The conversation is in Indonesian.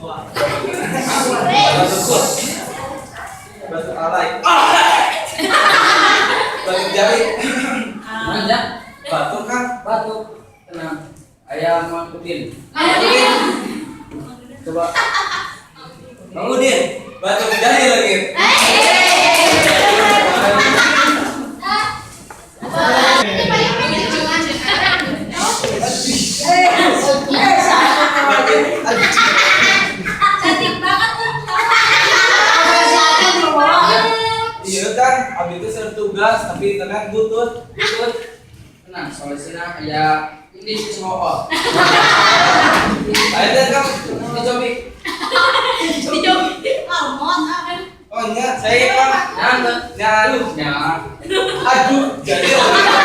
Batu alay. Batu jari. Mana? Batu kan? Batu. Tenang. Ayam mangkutin. Coba. Bang Udin, batu jari lagi. Cantik banget tuh. Iya kan, abis itu saya tugas tapi internet butut. Tenang, solusinya ya ini semua. Ayo deh kamu, dicobi. Dicoba. Almond apa? Oh enggak, saya kan. Nyang, Nyang. nyang. Aduh, jadi orang